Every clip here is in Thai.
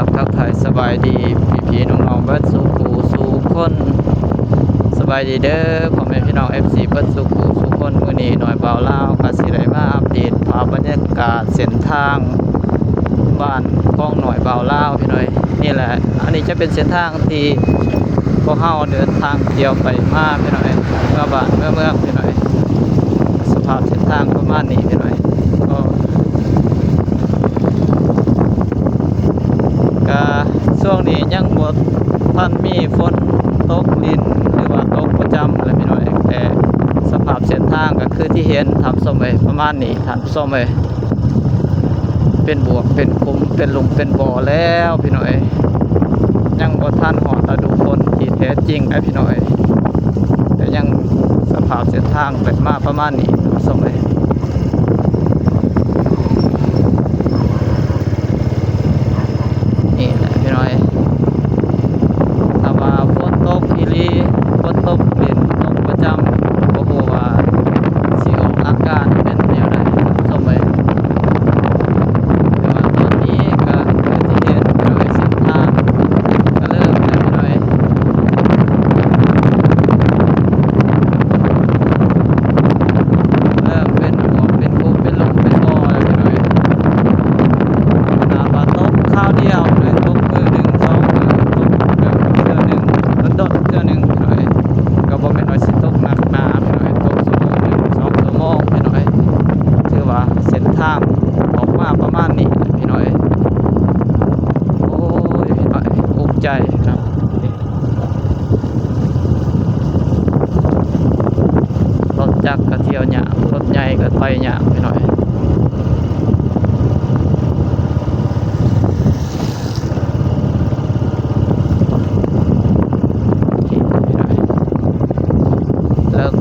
บทักทายสบายดีพี่น้องๆเบิดสุขสู่คนสบายดีเด้อพ่อแม่พี่น้อง FC เบิดสุขสู่คนมื้อนี้หน่อยเบาลาวก็สิได้มาอัปเดตภาพบรรยากาศเส้นทางบ้านของหน่อยเบาลาวพี่น้อยนี่แหละอันนี้จะเป็นเส้นทางที่พวกเฮาเดินทางเที่ยวไปมาพี่น้อยเมื่อบ้านเมืองพี่น้อยสภาพเส้นทางประมาณนี้พี่น้อยก็ช่วงนี้ยังหมดท่านมีฝนตกดินหรือว่าตกประจำอะไรพี่น้อยแต่สภาพเส้นทางก็คือที่เห็นทำส้มไปประมาณนี้ทำส้มไปเป็นบวกเป็นคุ้มเป็นลุมเป็นบ่อแล้วพี่น้อยยังบ่ท่านหอดฤดูฝนที่แท้จริงไอ้พี่น้อยแต่ยังสภาพเส้นทางเป็นมาประมาณนี้ทำส้มไปนี่แหละพี่น้อยถ้าว่าฝนตกอีหลีฝนตกดินตกประจำบ่ฮู้ว่าสิออกอาการเป็นแนวใดส้มไปแต่ว่าตอนนี้ก็คือที่เห็นพี่น้อยเส้นทางก็เริ่มแล้วพี่น้อยเริ่มเป็นบวกเป็นคุ้มเป็นลุมเป็นบ่อแล้วพี่น้อยถ้าว่าตกข้าวเดียวเลยตกมือหนึ่งสองมือตกเทื่อหนึ่งดดเทื่อหนึ่งพี่น้อยก็บ่แม่นว่าสิตกหนักหนาพี่น้อยตกชั่วโมงหนึ่งสองชั่วโมงพี่น้อยถือว่าเส้นทางออกมาประมาณนี้พี่น้อยโอ้ยพี่น้อยภูมิใจครับรถจักรก็เที่ยวหยากรถใหญ่ก็ไปหยากพี่น้อย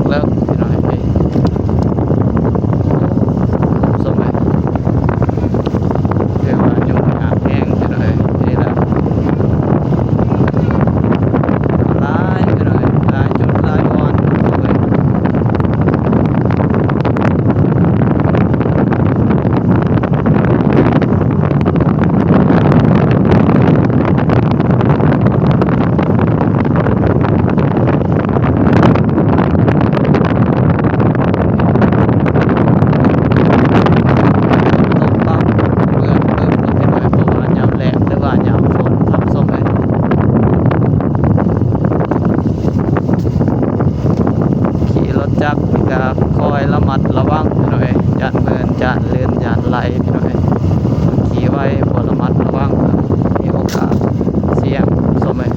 เลิกพี่น้อยพี่สมัยเรียกว่ายุ่งยากแห้งพี่น้อยนี่แหละหลายพี่น้อยหลายจุดหลายวันเลยจักรนี่ก็คอยระมัดระวังพี่น้อยจานเมินจานเลื่อนจานไหลพี่น้อยขี่ไว้บ่ระมัดระวังมีโอกาสเสี่ยงสมัย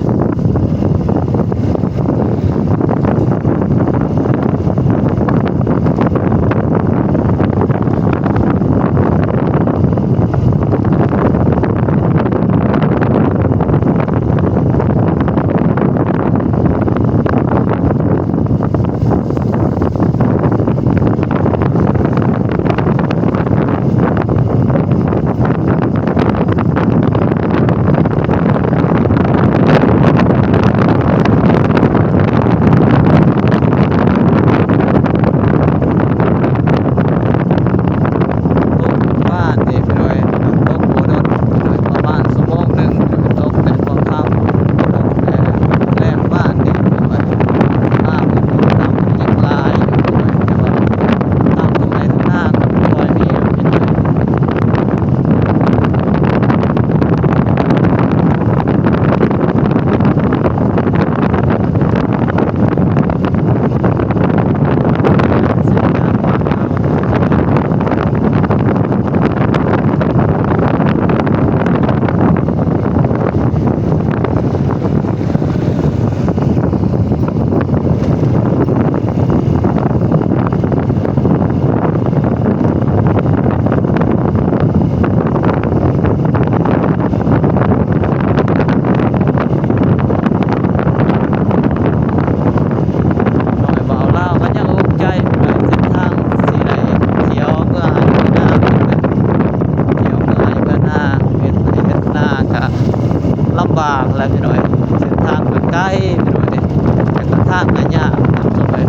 ลำบากแล้วพี่น้อยเส้นทางก็ใกล้พี่น้อยเนี่ยแต่ก็ทางก็ยากทำสมัย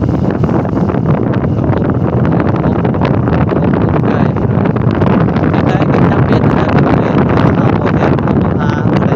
ใกล้ก็จำเป็นนะพี่น้อยเอาโมเดลเอาหาอะไร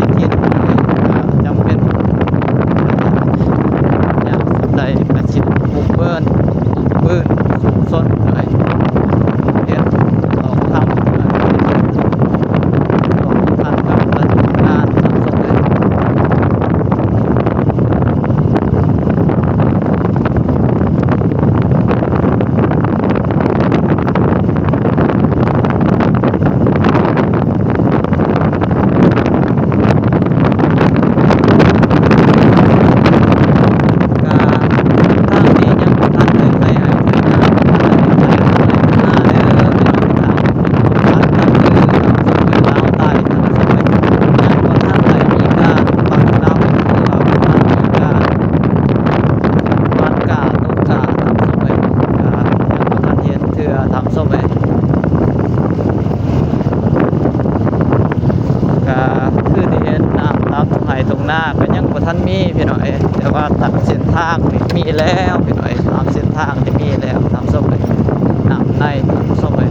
ตรงหน้าก็ยังบ่ทันมีพี่น้อยแต่ว่าตามเส้นทางนี่มีแล้วพี่น้อยตามเส้นทางนี่มีแล้วตามส้มเลยน้ำในตามส้มเลย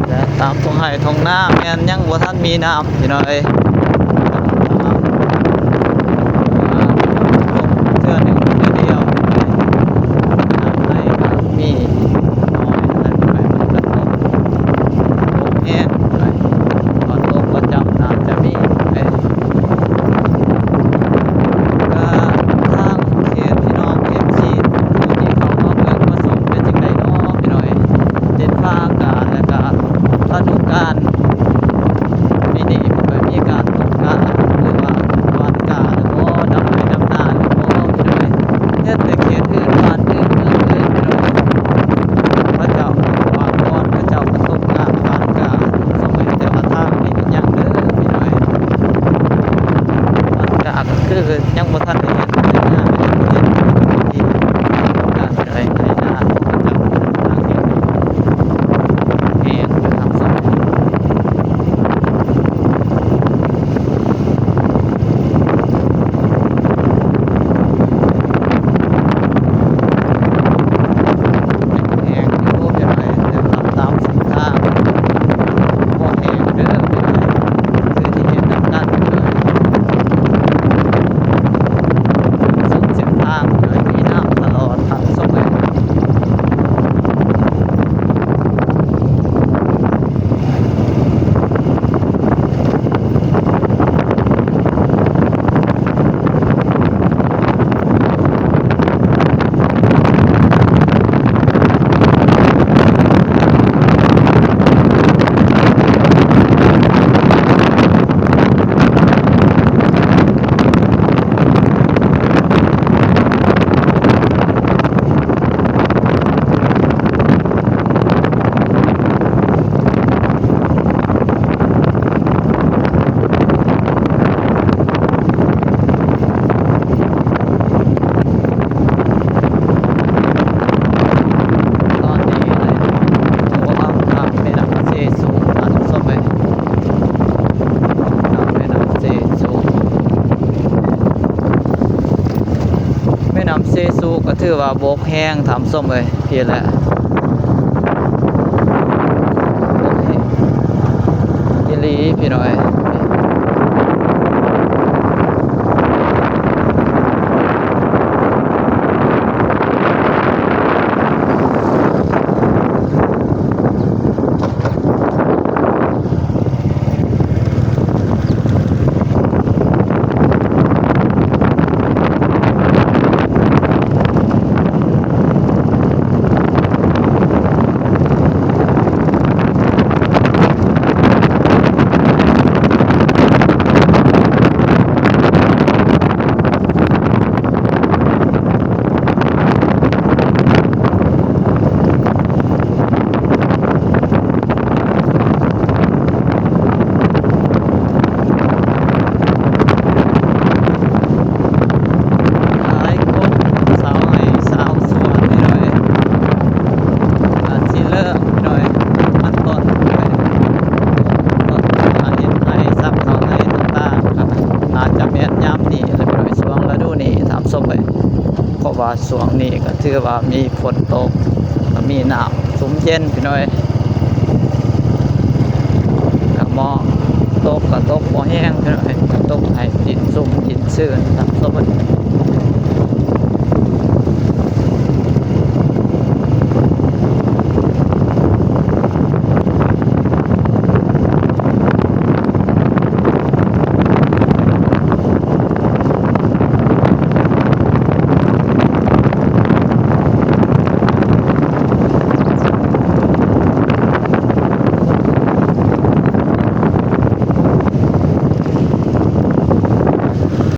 และตามตรงไห้ตรงหน้าแม่นยังบ่ทันมีน้ำพี่น้อยเทื่อหนึ่งเทื่อเดียวน้ำในก็มีน้อยนั่นไปมันก็ตกแห้งไปตอนตกก็จำน้ำจะมีไปก็ทางเขตพี่น้อง FC ผู้ที่เขามาเบิ่งมาส่งเป็นจังไดเนาะพี่น้อยเจ็ดภาคการแล้วก็ฤดูกาลปีนี้บ่ค่อยมีการตกกาหรือว่าวันกาแล้วก็ดำไปดำนาแล้วก็พี่น้อยเฮ็ดแต่เขตอื่นบ้านอื่นเมืองอื่นพี่น้อยพระเจ้าว่าก่อนพระเจ้าก็ตกกาบ้านกาสมัยแต่ว่าทางนี้ยังเด้อพี่น้อยบ้านกาก็คือยังบ่ทันได้เฮ็ดแต่งานยังบ่เฮ็ดที่การใช้ในนาของพระเจ้าทางนี้แห้งไปทำสมัยแห้งอยู่พี่น้อยแต่ว่าตามเส้นทางบ่แห้งเด้อพี่น้อยคือที่เห็นนำกันพี่น้อยสุดเส้นทางพี่น้อยมีน้ำตลอดทางสมัยตอนนี้เลยโอ้น้ำแม่น้ำเซสูงทางสมัยน้ำแม่น้ำเซสูงแม่น้ำเซสูก็ถือว่าบกแห้งทำส้มเลยเพียแหละบกแห้งอีหลีพี่น้อยหลายคนสาวให้สาวสวนพี่น้อยอาจสิเลิกพี่น้อยมันต้นไปต้นอาเห็นให้ซับเขาให้ต่างๆครับอาจจะแม่นยามนี้เลยพี่น้อยช่วงฤดูนี้ทำส้มไปเพราะว่าช่วงนี้ก็ถือว่ามีฝนตกก็มีน้ำชุ่มเย็นพี่น้อยก็หมอกตกก็ตกบ่แห้งพี่น้อยก็ตกให้ดินซุ่มดินชื้นทำส้มไป